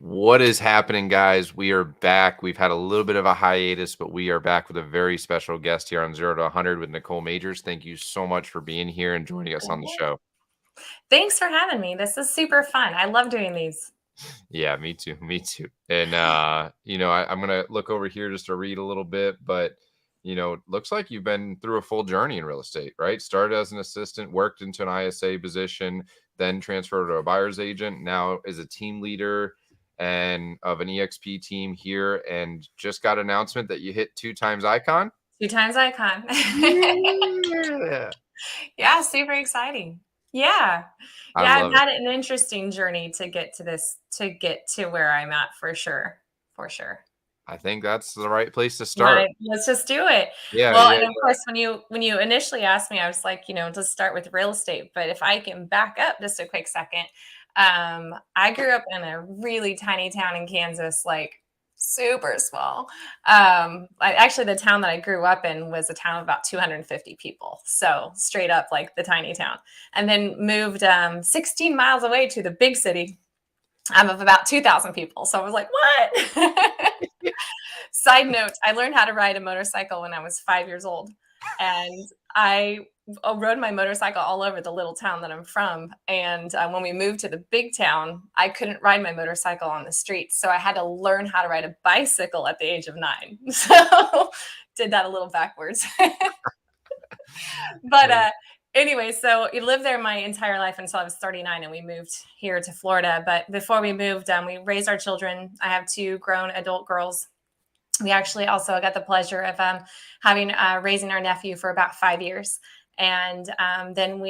What is happening, guys? We are back. We've had a little bit of a hiatus, but we are back with a very special guest here on 0 to 100 with Nicole Majors. Thank you so much for being here and joining us on the show. Thanks for having me. This is super fun. I love doing these. Yeah, me too. Me too. And I'm gonna look over here just to read a little bit, but looks like you've been through a full journey in real estate, right? Started as an assistant, worked into an ISA position, then transferred to a buyer's agent, now is a team leader and of an EXP team here, and just got announcement that you hit 2 times icon. 2 times icon. Yeah. Yeah, super exciting. Yeah. I Yeah, I've love it. had an interesting journey to get to get to where I'm at for sure. For sure. I think that's the right place to start. Right. Let's just do it. Yeah, Well, yeah, and of yeah. course, when you initially asked me, I was like, to start with real estate. But if I can back up just a quick second, I grew up in a really tiny town in Kansas, like super small. Actually, the town that I grew up in was a town of about 250 people. So straight up like the tiny town. And then moved 16 miles away to the big city of about 2,000 people. So I was like, what? Side note, I learned how to ride a motorcycle when I was 5 years old. And I rode my motorcycle all over the little town that I'm from. And when we moved to the big town, I couldn't ride my motorcycle on the streets. So I had to learn how to ride a bicycle at the age of 9. So did that a little backwards. But anyway, so we lived there my entire life until I was 39 and we moved here to Florida. But before we moved, we raised our children. I have 2 grown adult girls. We actually also got the pleasure of having raising our nephew for about 5 years. And then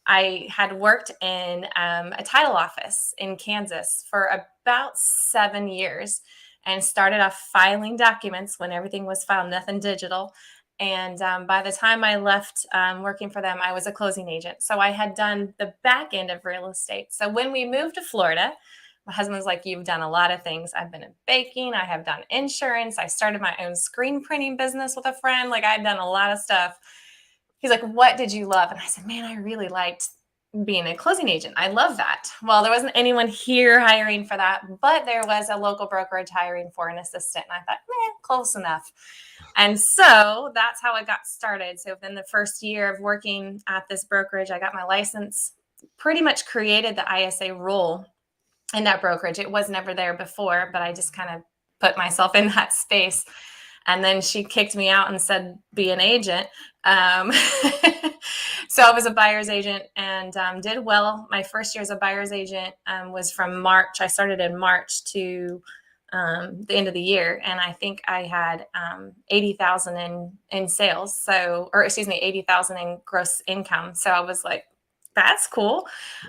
I had worked in a title office in Kansas for about 7 years and started off filing documents when everything was filed, nothing digital. And by the time I left working for them, I was a closing agent. So I had done the back end of real estate. So when we moved to Florida, my husband was like, you've done a lot of things. I've been in baking. I have done insurance. I started my own screen printing business with a friend. Like I'd done a lot of stuff. He's like, what did you love? And I said, man, I really liked being a closing agent. I love that. Well, there wasn't anyone here hiring for that, but there was a local brokerage hiring for an assistant. And I thought, man, close enough. And so that's how it got started. So within the first year of working at this brokerage, I got my license, pretty much created the ISA role in that brokerage. It was never there before, but I just kind of put myself in that space. And then she kicked me out and said, be an agent. So I was a buyer's agent and did well. My first year as a buyer's agent was from March. I started in March to the end of the year. And I think I had 80,000 in sales. So, or excuse me, 80,000 in gross income. So I was like, that's cool.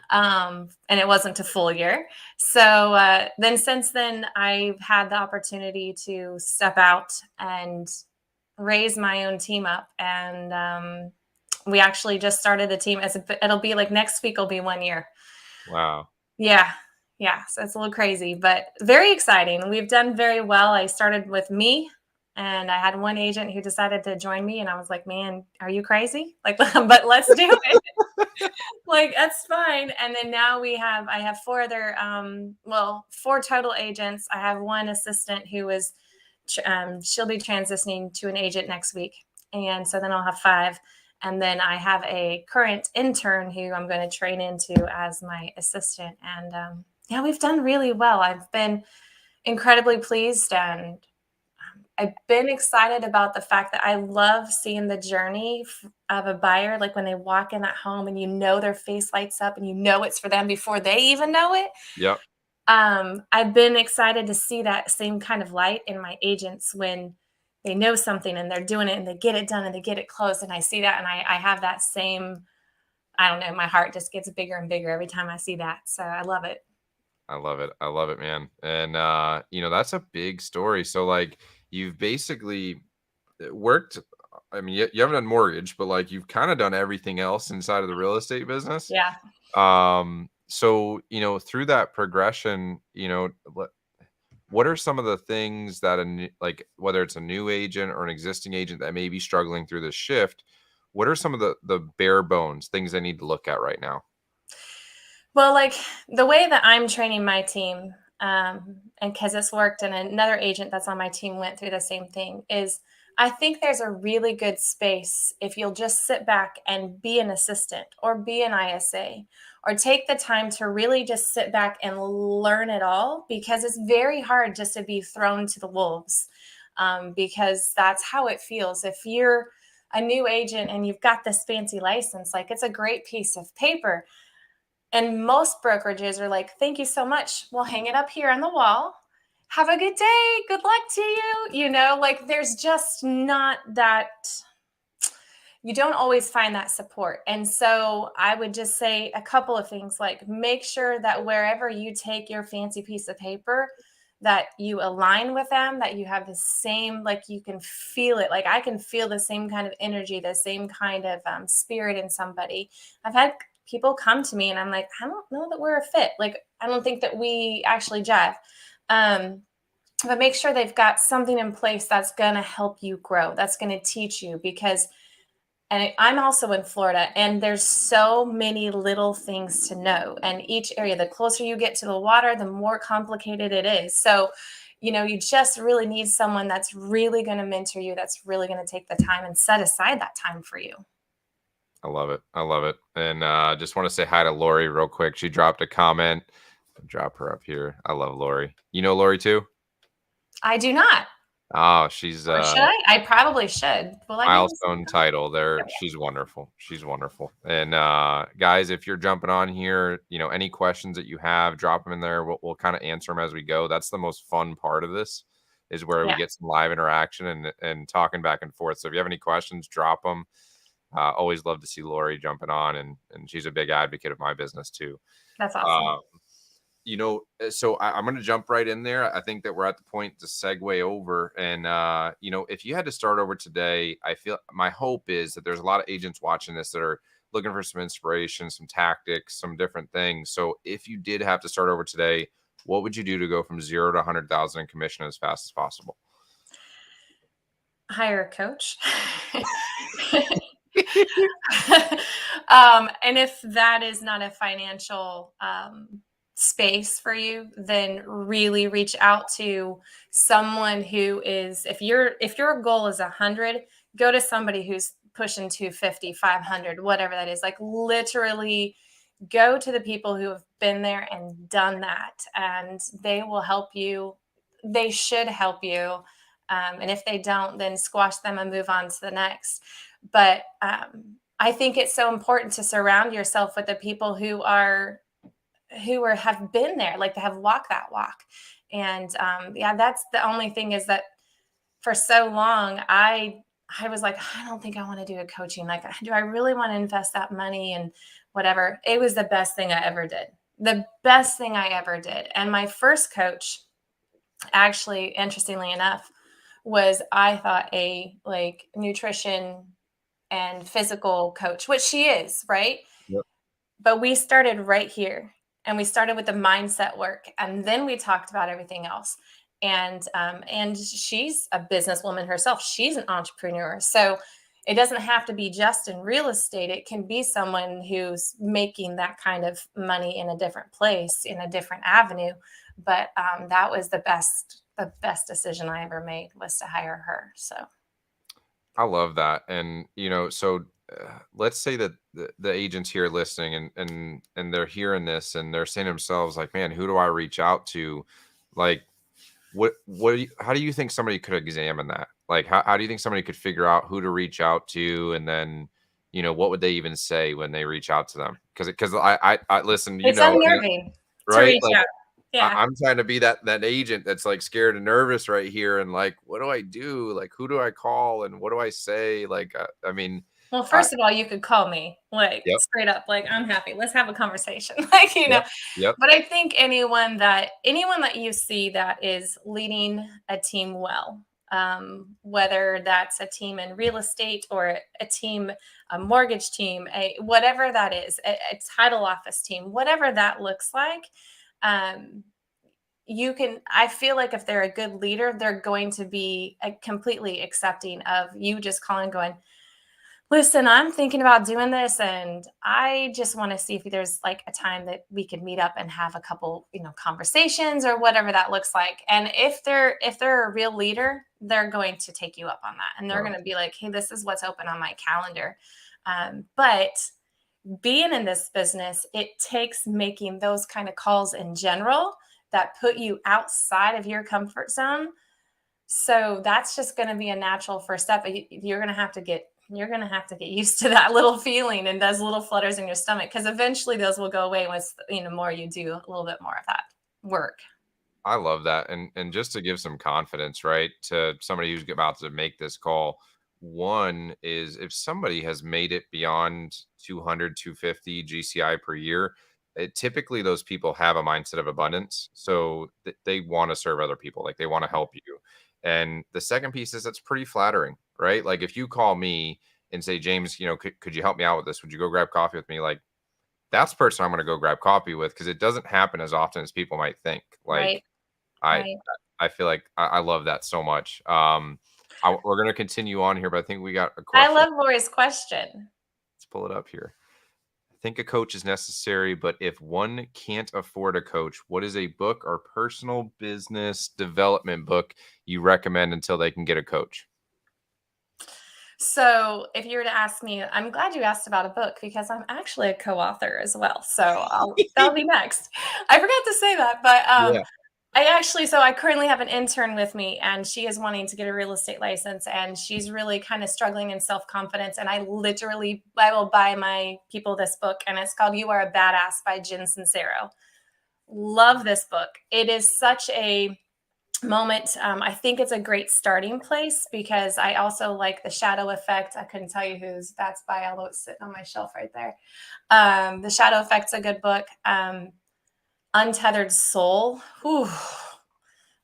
And it wasn't a full year. So then since then, I've had the opportunity to step out and raise my own team up. And we actually just started the team it'll be like next week will be 1 year. Wow. Yeah. Yeah. So it's a little crazy, but very exciting. We've done very well. I started with me and I had one agent who decided to join me. And I was like, man, are you crazy? Like, but let's do it. Like, that's fine. And then now I have 4 total agents. I have one assistant who is, she'll be transitioning to an agent next week. And so then I'll have 5. And then I have a current intern who I'm going to train into as my assistant. And yeah, we've done really well. I've been incredibly pleased and I've been excited about the fact that I love seeing the journey of a buyer, like when they walk in that home and their face lights up and it's for them before they even know it. Yep. I've been excited to see that same kind of light in my agents when they know something and they're doing it and they get it done and they get it closed. And I see that and I have that same, I don't know, my heart just gets bigger and bigger every time I see that. So I love it. I love it. I love it, man. And that's a big story. So like you've basically worked, I mean, you haven't done mortgage, but like you've kind of done everything else inside of the real estate business. Yeah. So, through that progression, what are some of the things that like whether it's a new agent or an existing agent that may be struggling through this shift, what are some of the bare bones things they need to look at right now? Well, like the way that I'm training my team, and because it's worked, and another agent that's on my team went through the same thing, is I think there's a really good space if you'll just sit back and be an assistant or be an ISA or take the time to really just sit back and learn it all, because it's very hard just to be thrown to the wolves, because that's how it feels. If you're a new agent and you've got this fancy license, like it's a great piece of paper. And most brokerages are like, thank you so much. We'll hang it up here on the wall. Have a good day. Good luck to you. Like there's just not that, you don't always find that support. And so I would just say a couple of things, like make sure that wherever you take your fancy piece of paper, that you align with them, that you have the same, like you can feel it. Like I can feel the same kind of energy, the same kind of spirit in somebody. I've had people come to me and I'm like, I don't know that we're a fit. Like, I don't think that we actually jive. But make sure they've got something in place that's going to help you grow, that's going to teach you, because and I'm also in Florida, and there's so many little things to know. And each area, the closer you get to the water, the more complicated it is. So, you just really need someone that's really going to mentor you, that's really going to take the time and set aside that time for you. I love it. I love it. And just want to say hi to Lori real quick. She dropped a comment. Drop her up here. I love Lori. You know Lori too? I do not. Oh, she's Or should I? I probably should. Will I be able to see milestone title there. that? She's wonderful. She's wonderful. And guys, if you're jumping on here, any questions that you have, drop them in there. We'll kind of answer them as we go. That's the most fun part of this, is where we Yeah, get some live interaction and talking back and forth. So if you have any questions, drop them. Always love to see Lori jumping on, and she's a big advocate of my business too. that's awesome. Uh, so I'm going to jump right in there. I think that we're at the point to segue over. And, if you had to start over today, I feel my hope is that there's a lot of agents watching this that are looking for some inspiration, some tactics, some different things. So if you did have to start over today, what would you do to go from 0 to 100,000 in commission as fast as possible? Hire a coach. And if that is not a financial space for you, then really reach out to someone who is, if your goal is 100, go to somebody who's pushing 250, 500, whatever that is. Like literally go to the people who have been there and done that, and they will help you. They should help you. And if they don't, then squash them and move on to the next. But I think it's so important to surround yourself with the people who have been there, like they have walked that walk. And yeah, that's the only thing, is that for so long I was like, I don't think I want to do a coaching. Like, do I really want to invest that money and whatever? It was the best thing I ever did. The best thing I ever did. And my first coach, actually, interestingly enough, was, I thought, a like nutrition and physical coach, which she is, right? Yep. But we started right here, and we started with the mindset work, and then we talked about everything else. And she's a businesswoman herself. She's an entrepreneur. So it doesn't have to be just in real estate. It can be someone who's making that kind of money in a different place, in a different avenue. But that was the best decision I ever made, was to hire her. So I love that. And, so let's say that the agents here listening and they're hearing this and they're saying to themselves, like, man, who do I reach out to? Like, how do you think somebody could examine that? Like, how do you think somebody could figure out who to reach out to? And then, what would they even say when they reach out to them? Because I listen, it's unnerving to right? reach Like, out. Yeah. I'm trying to be that agent that's like scared and nervous right here, and like, what do I do? Like, who do I call and what do I say? Like, I mean, Well, I first of all, you could call me, like, yep, straight up, like, I'm happy. Let's have a conversation. Like. yep, yep, But I think anyone that you see that is leading a team well, whether that's a team in real estate or a team, a mortgage team, whatever that is, a title office team, whatever that looks like, um, I feel like if they're a good leader, they're going to be completely accepting of you just calling, going, Listen, I'm thinking about doing this, and I just want to see if there's like a time that we could meet up and have a couple, conversations or whatever that looks like. And if they're a real leader, they're going to take you up on that, and they're Oh, going to be like, "Hey, this is what's open on my calendar." But being in this business, it takes making those kind of calls in general that put you outside of your comfort zone. So that's just going to be a natural first step. You're going to have to get used to that little feeling and those little flutters in your stomach, because eventually those will go away once more you do a little bit more of that work. I love that. And just to give some confidence, right, to somebody who's about to make this call, one is if somebody has made it beyond 200, 250 GCI per year, typically those people have a mindset of abundance. So they want to serve other people, like they want to help you. And the second piece is that's pretty flattering, right? Like if you call me and say, James, could you help me out with this? Would you go grab coffee with me? Like that's the person I'm going to go grab coffee with because it doesn't happen as often as people might think. Like Right. I Right. I feel like I love that so much. We're gonna continue on here, but I think we got a I question. love Lori's question. Let's pull it up here. I think a coach is necessary, but if one can't afford a coach, what is a book or personal business development book you recommend until they can get a coach? So, if you were to ask me, I'm glad you asked about a book because I'm actually a co-author as well. So, that'll be next. I forgot to say that, but Yeah. I currently have an intern with me, and she is wanting to get a real estate license, and she's really kind of struggling in self-confidence. And I will buy my people this book, and it's called "You Are a Badass" by Jen Sincero. Love this book. It is such a moment. I think it's a great starting place because I also like The Shadow Effect. I couldn't tell you whose that's by, although it's sitting on my shelf right there. The Shadow Effect's a good book. Untethered Soul. Whew.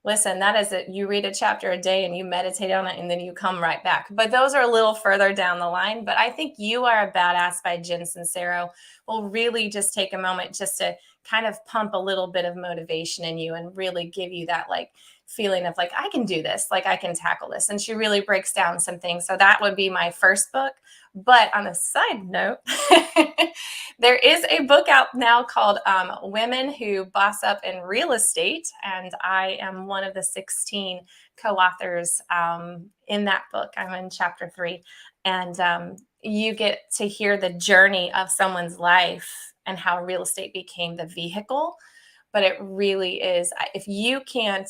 Listen, that is it. You read a chapter a day and you meditate on it and then you come right back. But those are a little further down the line. But I think You Are a Badass by Jen Sincero will really just take a moment just to kind of pump a little bit of motivation in you and really give you that like feeling of like, I can do this, like I can tackle this. And she really breaks down some things. So that would be my first book. But on a side note, there is a book out now called Women Who Boss Up in Real Estate. And I am one of the 16 co authors in that book. I'm in chapter 3. And you get to hear the journey of someone's life and how real estate became the vehicle. But it really is, if you can't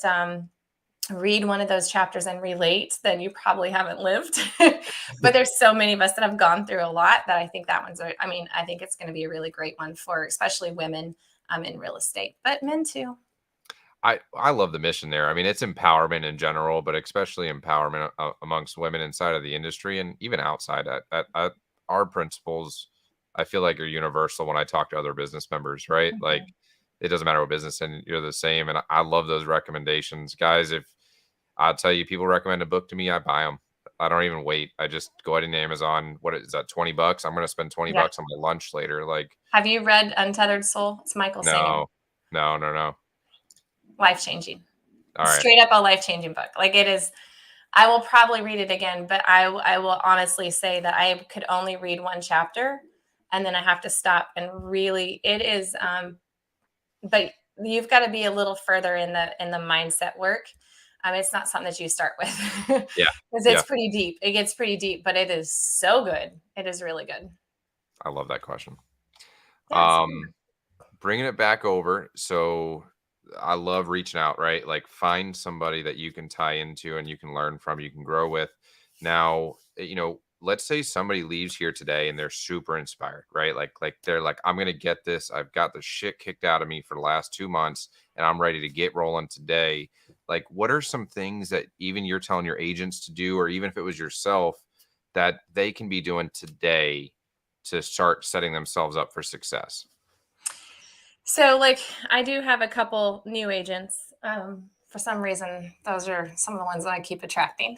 read one of those chapters and relate, then you probably haven't lived. But there's so many of us that have gone through a lot that I think that I think it's going to be a really great one for especially women in real estate, but men too. I love the mission there. I mean, it's empowerment in general, but especially empowerment amongst women inside of the industry and even outside. At our principles, I feel like are universal when I talk to other business members. Right, like Mhm. it doesn't matter what business, and you're the same. And I love those recommendations, guys. If I'll tell you, people recommend a book to me, I buy them. I don't even wait. I just go ahead and Amazon. What is that? $20? I'm going to spend 20 Yeah. bucks on my lunch later. Like, Have you read Untethered Soul? It's Michael Singer. no, no, no, no. Life changing. All right. Straight up a life changing book. Like it is. I will probably read it again, but I will honestly say that I could only read one chapter and then I have to stop and really it is but you've got to be a little further in the mindset work. It's not something that you start with Yeah. because it's Yeah. pretty deep. It gets pretty deep, but it is so good. It is really good. I love that question. Yeah. So Um, Bringing it back over. So I love reaching out, right? Like find somebody that you can tie into and you can learn from, you can grow with. Now, let's say somebody leaves here today and they're super inspired, right? Like they're like, I'm gonna get this. I've got the shit kicked out of me for the last 2 months and I'm ready to get rolling today. Like, what are some things that even you're telling your agents to do, or even if it was yourself, that they can be doing today to start setting themselves up for success? like I do have a couple new agents. For some reason, those are some of the ones that I keep attracting.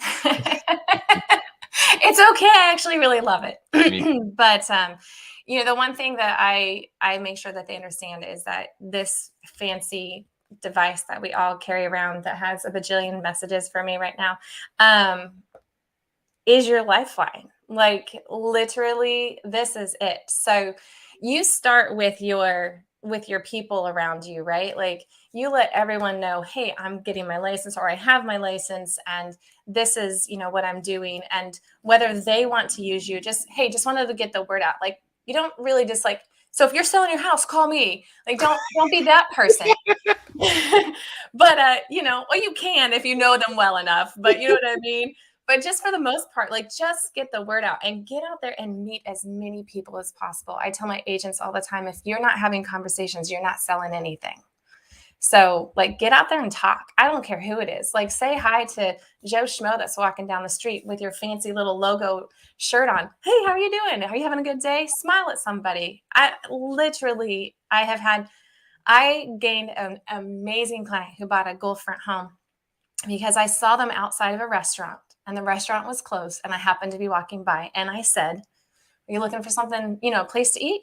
It's okay. I actually really love it. Me. But the one thing that I make sure that they understand is that this fancy device that we all carry around that has a bajillion messages for me right now um, is your lifeline. Like literally, this is it. So you start with your people around you, right? Like you let everyone know, hey, I'm getting my license or I have my license and this is, what I'm doing. And whether they want to use you, just hey, just wanted to get the word out. Like you don't really just like so if you're selling your house, call me. Like don't be that person. But well, you can if you know them well enough, but you know what I mean? But just for the most part, like just get the word out and get out there and meet as many people as possible. I tell my agents all the time, if you're not having conversations, you're not selling anything. So like get out there and talk. I don't care who it is. Like say hi to Joe Schmo that's walking down the street with your fancy little logo shirt on. Hey, how are you doing? Are you having a good day? Smile at somebody. I gained an amazing client who bought a Gulf front home because I saw them outside of a restaurant and the restaurant was closed and I happened to be walking by and I said, are you looking for something, a place to eat?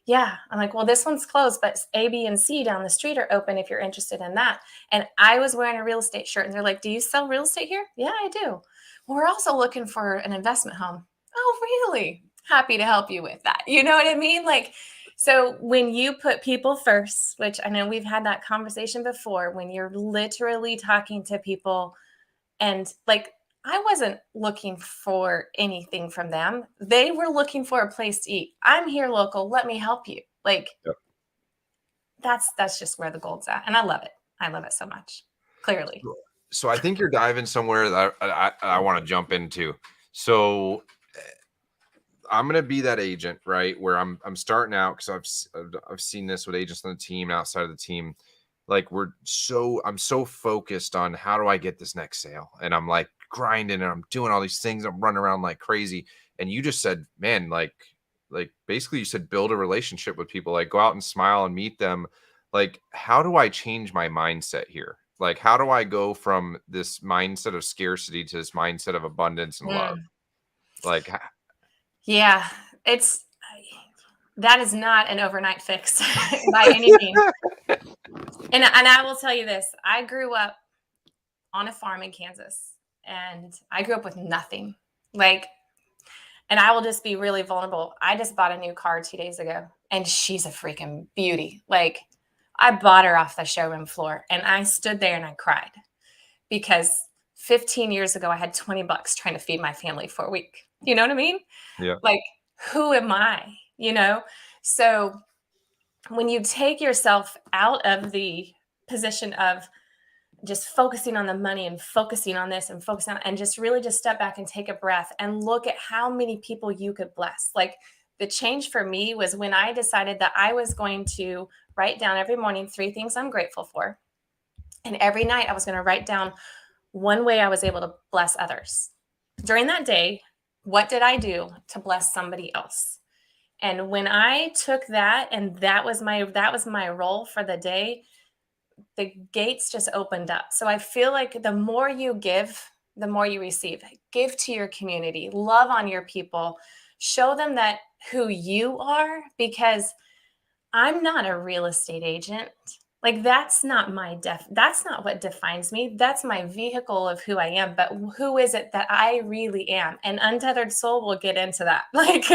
Yeah. I'm like, well, this one's closed, but A, B, and C down the street are open if you're interested in that. And I was wearing a real estate shirt and they're like, do you sell real estate here? Yeah, I do. Well, we're also looking for an investment home. Oh, really? Happy to help you with that. You know what I mean? Like, so when you put people first, which I know we've had that conversation before, when you're literally talking to people and like, I wasn't looking for anything from them. They were looking for a place to eat. I'm here local. Let me help you. Like Yep. that's just where the gold's at. And I love it. I love it so much. Clearly. So I think you're diving somewhere that I want to jump into. So I'm gonna be that agent, right? Where I'm starting out because I've seen this with agents on the team and outside of the team. Like I'm so focused on how do I get this next sale, and I'm like grinding and I'm doing all these things. I'm running around like crazy. And you just said, man, like basically you said build a relationship with people, like go out and smile and meet them. Like how do I change my mindset here? Like how do I go from this mindset of scarcity to this mindset of abundance and love? Mm. Like Yeah. It's that is not an overnight fix by any means. And I will tell you this. I grew up on a farm in Kansas and I grew up with nothing. Like and I will just be really vulnerable. I just bought a new car 2 days ago and she's a freaking beauty. Like I bought her off the showroom floor and I stood there and I cried because 15 years ago I had 20 bucks trying to feed my family for a week. You know what I mean? yeah. Like who am I? So when you take yourself out of the position of just focusing on the money and focusing on this and focusing on and just really just step back and take a breath and look at how many people you could bless. Like the change for me was when I decided that I was going to write down every morning 3 things I'm grateful for. And every night I was going to write down one way I was able to bless others. During that day, what did I do to bless somebody else? And when I took that and that was my role for the day, the gates just opened up. So I feel like the more you give, the more you receive. Give to your community, love on your people, show them that who you are, because I'm not a real estate agent. Like that's not what defines me. That's my vehicle of who I am. But who is it that I really am? And Untethered Soul will get into that. Like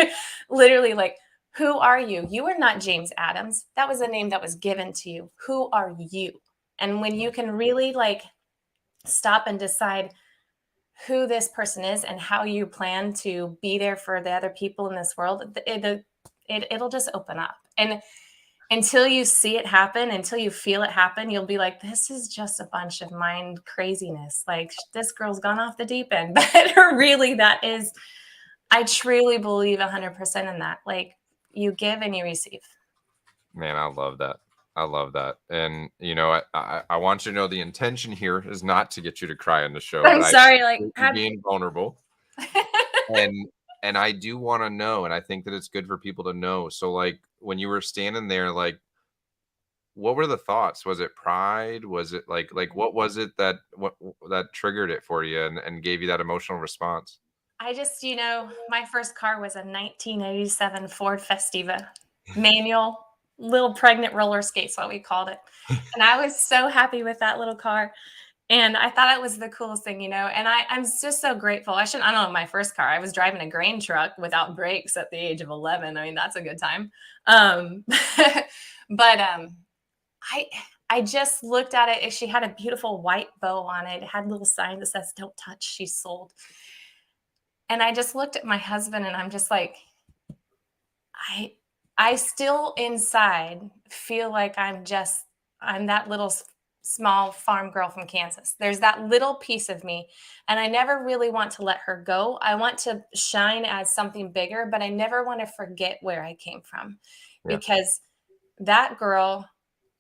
literally, like, who are you? You are not James Adams. That was a name that was given to you. Who are you? And when you can really like stop and decide who this person is and how you plan to be there for the other people in this world, it'll just open up. And until you see it happen, until you feel it happen, you'll be like, this is just a bunch of mind craziness. Like this girl's gone off the deep end. But really, I truly believe 100% in that. Like you give and you receive. Man, I love that. I love that. And I want you to know the intention here is not to get you to cry on the show, but I'm I sorry, like, appreciate you being vulnerable. And I do want to know, and I think that it's good for people to know. So like when you were standing there, like what were the thoughts? Was it pride? Was it like what was it that triggered it for you and gave you that emotional response? I just, my first car was a 1987 Ford Festiva, manual, little pregnant roller skates, what we called it. And I was so happy with that little car. And I thought it was the coolest thing, and I'm just so grateful. I don't know, my first car, I was driving a grain truck without brakes at the age of 11. I mean, that's a good time. Um, but I I just looked at it. She had a beautiful white bow on it. It had a little sign that says, "Don't touch, she's sold." And I just looked at my husband and I'm just like, I I still inside feel like I'm that little small farm girl from Kansas. There's that little piece of me, and I never really want to let her go. I want to shine as something bigger, but I never want to forget where I came from, Yeah. because that girl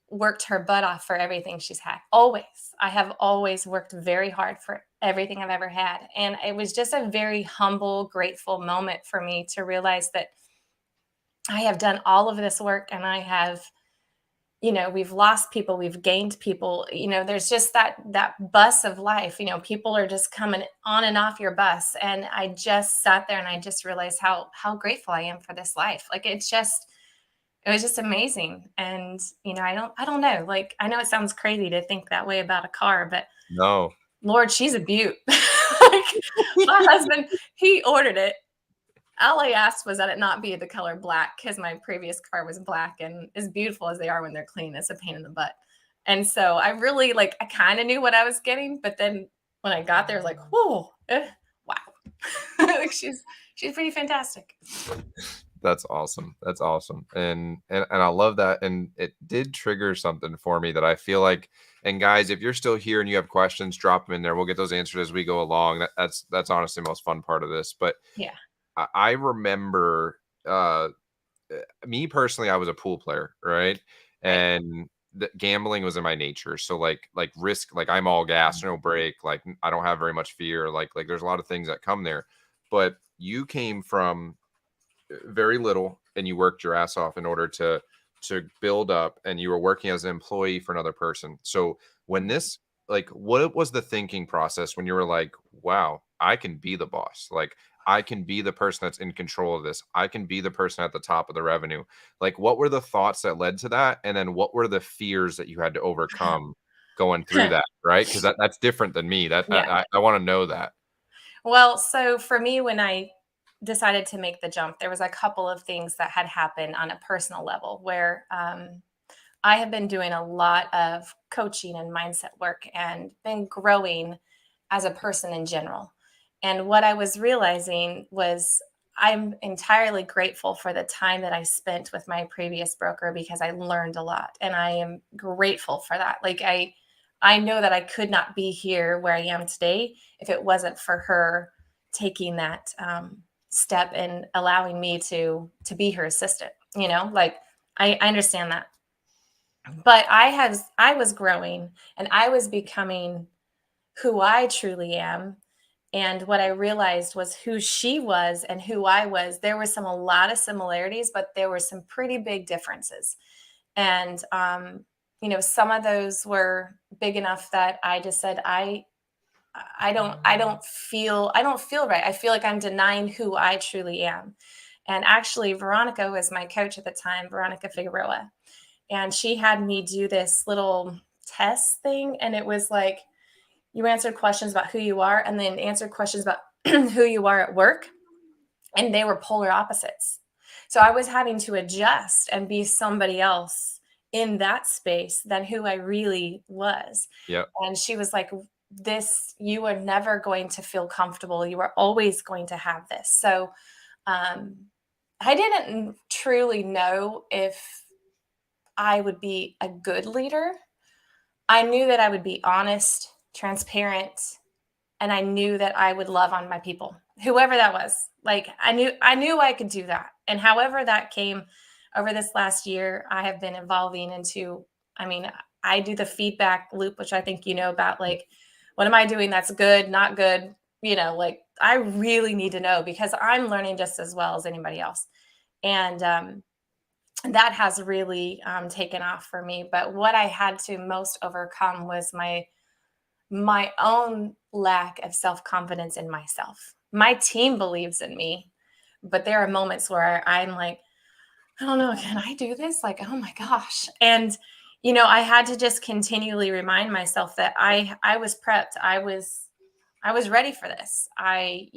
worked her butt off for everything she's had. Always. I have always worked very hard for everything I've ever had. And it was just a very humble, grateful moment for me to realize that I have done all of this work, and I have, we've lost people, we've gained people, there's just that bus of life, people are just coming on and off your bus. And I just sat there and I just realized how grateful I am for this life. Like it was just amazing. And, I don't know. Like, I know it sounds crazy to think that way about a car, but No. Lord, she's a beaut. Like, my husband, he ordered it. All I asked was that it not be the color black, because my previous car was black, and as beautiful as they are when they're clean, it's a pain in the butt. And so I really, like, I kind of knew what I was getting, but then when I got there, I was like, whoa, wow. Like, she's pretty fantastic. That's awesome. That's awesome. And I love that. And it did trigger something for me that I feel like, and guys, if you're still here and you have questions, drop them in there. We'll get those answered as we go along. That's honestly the most fun part of this. But Yeah. I remember me personally, I was a pool player, right? Right. And gambling was in my nature. So like risk, like I'm all gas, no break. Like I don't have very much fear. Like there's a lot of things that come there. But you came from very little and you worked your ass off in order to build up, and you were working as an employee for another person. So when this, like, what was the thinking process when you were like, wow, I can be the boss, like I can be the person that's in control of this, I can be the person at the top of the revenue? Like, what were the thoughts that led to that, and then what were the fears that you had to overcome going through that, right? Because that's different than me. That Yeah. I want to know that. Well, so for me, when I decided to make the jump, there was a couple of things that had happened on a personal level where I have been doing a lot of coaching and mindset work and been growing as a person in general. And what I was realizing was I'm entirely grateful for the time that I spent with my previous broker, because I learned a lot, and I am grateful for that. Like, I know that I could not be here where I am today if it wasn't for her taking that step and allowing me to be her assistant. Like, I understand that. But I was growing, and I was becoming who I truly am. And what I realized was who she was and who I was. There was a lot of similarities, but there were some pretty big differences. And some of those were big enough that I just said, I don't feel right. I feel like I'm denying who I truly am. And actually, Veronica was my coach at the time, Veronica Figueroa, and she had me do this little test thing. And it was like, you answered questions about who you are, and then answered questions about who you are at work, and they were polar opposites. So I was having to adjust and be somebody else in that space than who I really was. Yep. And she was like, this, you are never going to feel comfortable, you are always going to have this. So um, I didn't truly know if I would be a good leader. I knew that I would be honest, transparent, and I knew that I would love on my people, whoever that was. Like, I knew I could do that. And however that came over this last year, I have been evolving into, I mean, I do the feedback loop, which I think you know about. Like, what am I doing that's good, not good? Like, I really need to know, because I'm learning just as well as anybody else. And that has really taken off for me. But what I had to most overcome was my own lack of self-confidence in myself. My team believes in me, but there are moments where I'm like, I don't know, can I do this? Like, oh my gosh. And I had to just continually remind myself that I was prepped. I was ready for this. I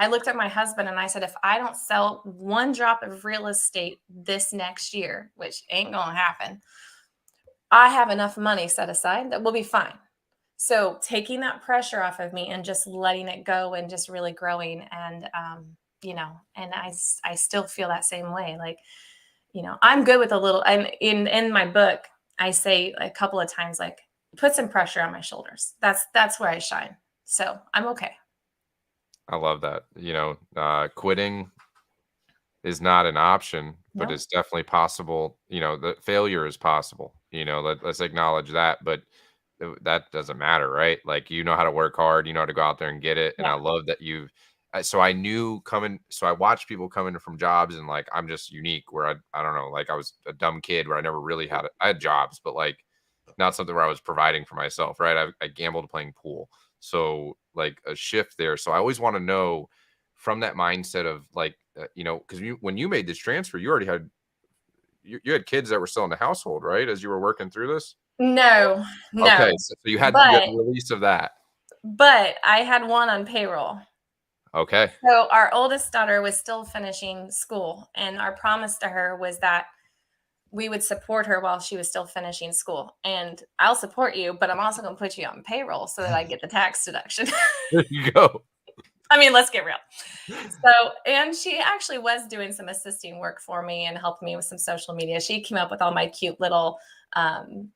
looked at my husband and I said, if I don't sell one drop of real estate this next year, which ain't gonna happen, I have enough money set aside that we'll be fine. So taking that pressure off of me and just letting it go and just really growing and I still feel that same way. Like, I'm good with a little. And in my book, I say a couple of times, like, put some pressure on my shoulders. That's where I shine. So I'm okay. I love that. Quitting is not an option, but No. it's definitely possible. The failure is possible. Let's acknowledge that. But that doesn't matter, right? Like, you know how to work hard, you know how to go out there and get it. And I Yeah. love that so I knew coming, so I watched people come in from jobs, and like, I'm just unique where I don't know, like I was a dumb kid where I never really I had jobs, but like not something where I was providing for myself, right? I gambled playing pool. So like a shift there. So I always want to know from that mindset of like, because when you made this transfer, you already had you had kids that were still in the household, right? As you were working through this. No, Okay, no. so you had But the release of that. I had one on payroll. Okay. So our oldest daughter was still finishing school, and our promise to her was that we would support her while she was still finishing school. And I'll support you, but I'm also going to put you on payroll so that I get the tax deduction. There you go. I mean, let's get real. So, and she actually was doing some assisting work for me and helped me with some social media. She came up with all my cute little um,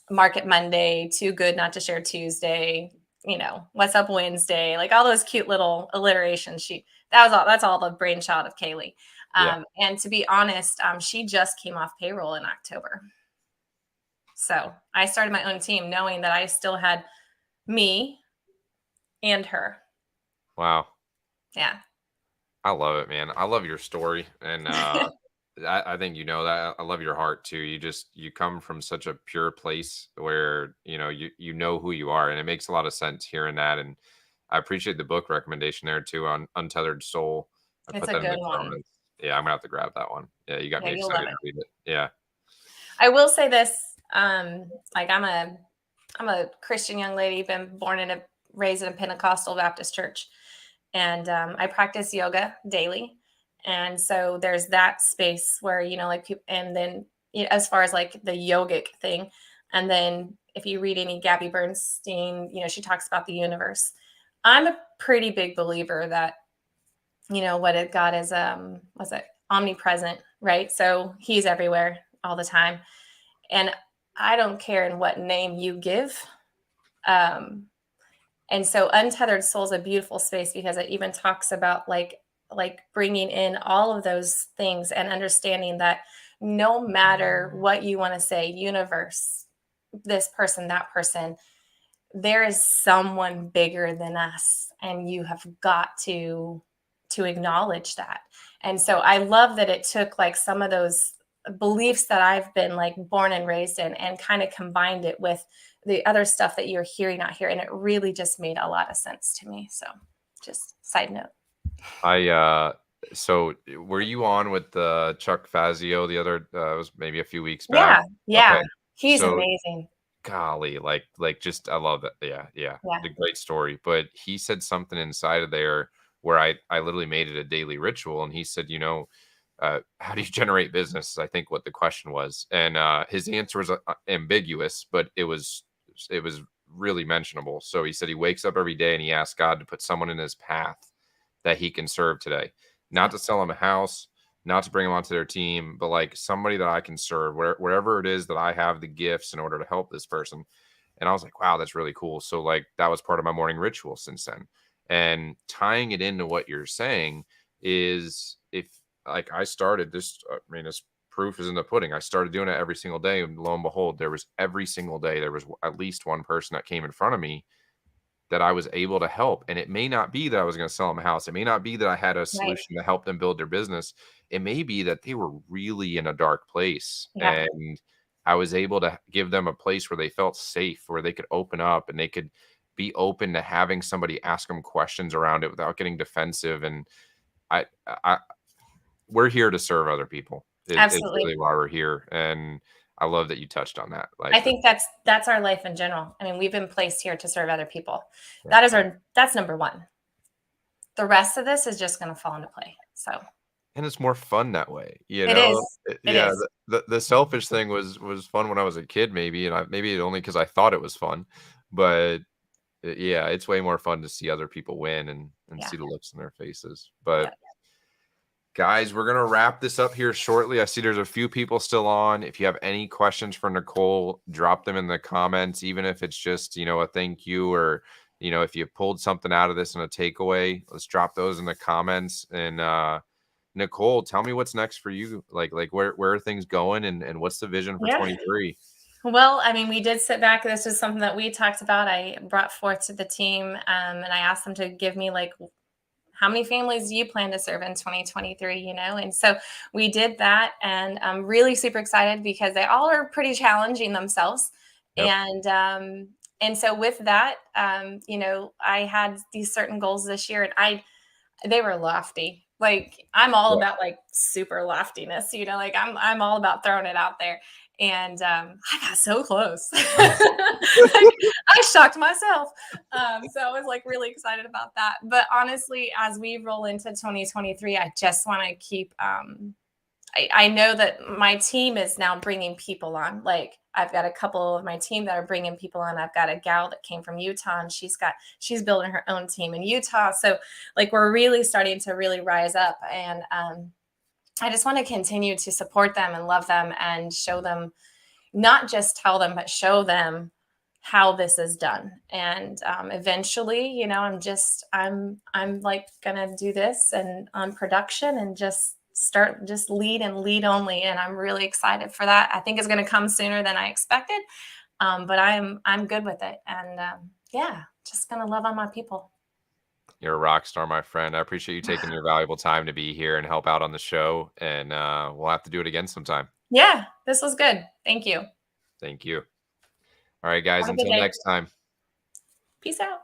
Market Monday, Too Good Not to Share Tuesday, What's Up Wednesday, like all those cute little alliterations. That's all the brainchild of Kaylee. Yeah. And to be honest, she just came off payroll in October. So I started my own team knowing that I still had me and her. Wow. Yeah. I love it, man. I love your story, and I think that. I love your heart too. You come from such a pure place where you know who you are, and it makes a lot of sense hearing that. And I appreciate the book recommendation there too on Untethered Soul. I It's put a that in good the one. comments. Yeah, I'm gonna have to grab that one. Yeah, you got Yeah, me you'll excited love to it. read it. Yeah. I will say this, like I'm a Christian young lady, been born and raised in a Pentecostal Baptist church, and I practice yoga daily. And so there's that space where like and then as far as like the yogic thing, and then if you read any Gabby Bernstein, she talks about the universe. I'm a pretty big believer that what God is what's it omnipresent, right? So He's everywhere all the time, and I don't care in what name you give. Um, and so Untethered Soul is a beautiful space because it even talks about like bringing in all of those things and understanding that no matter what you want to say, universe, this person, that person, there is someone bigger than us, and you have got to acknowledge that. And so I love that it took like some of those beliefs that I've been like born and raised in and kind of combined it with the other stuff that you're hearing out here, and it really just made a lot of sense to me. So just side note. I so were you on with Chuck Fazio the other it was maybe a few weeks back? Yeah, yeah, Okay. he's So amazing. golly, like just I love that. Yeah, yeah. Yeah, The great story. But he said something inside of there where I literally made it a daily ritual, and he said, how do you generate business? I think what the question was. And his answer was ambiguous, but it was really mentionable. So he said he wakes up every day and he asks God to put someone in his path that he can serve today. Not yeah, to sell him a house, not to bring him onto their team, but like somebody that I can serve wherever it is that I have the gifts in order to help this person. And I was like, wow, that's really cool. So like that was part of my morning ritual since then. And tying it into what you're saying is if like I started this, I mean, this proof is in the pudding. I started doing it every single day. And lo and behold, there was every single day, there was at least one person that came in front of me that I was able to help. And it may not be that I was going to sell them a house. It may not be that I had a right. solution to help them build their business. It may be that they were really in a dark place. Yeah, And I was able to give them a place where they felt safe, where they could open up and they could be open to having somebody ask them questions around it without getting defensive. And I we're here to serve other people is absolutely. really why we're here. And I love that you touched on that. I Like, think that's our life in general. I mean, we've been placed here to serve other people. yeah. That's number one. The rest of this is just going to fall into play. So And it's more fun that way, you it know? is. It Yeah, is. the selfish thing was fun when I was a kid maybe, and I maybe only because I thought it was fun, but, yeah, it's way more fun to see other people win and Yeah. see the looks in their faces. But Yeah. guys, we're gonna wrap this up here shortly. I see there's a few people still on. If you have any questions for Nicole, drop them in the comments, even if it's just, a thank you, or if you pulled something out of this in a takeaway, let's drop those in the comments. And Nicole, tell me what's next for you. Like where are things going, and what's the vision for Yeah. 23? Well, I mean, we did sit back. This was something that we talked about. I brought forth to the team, and I asked them to give me like, how many families do you plan to serve in 2023? And so we did that, and I'm really super excited because they all are pretty challenging themselves, Yep. and so with that, I had these certain goals this year, and they were lofty. Like, I'm all Yeah. about like super loftiness, like I'm all about throwing it out there. And I got so close. Like, I shocked myself. So I was like really excited about that. But honestly, as we roll into 2023, I just want to keep I know that my team is now bringing people on. Like, I've got a couple of my team that are bringing people on. I've got a gal that came from Utah, and she's building her own team in Utah. So like, we're really starting to really rise up, and I just want to continue to support them and love them and show them, not just tell them, but show them how this is done. And eventually, I'm like gonna do this and on production and just lead and lead only. And I'm really excited for that. I think it's gonna come sooner than I expected, but I'm good with it. And yeah, just gonna love on my people. You're a rock star, my friend. I appreciate you taking your valuable time to be here and help out on the show. And we'll have to do it again sometime. Yeah, this was good. Thank you. Thank you. All right, guys, Have a good until day. next time. Peace out.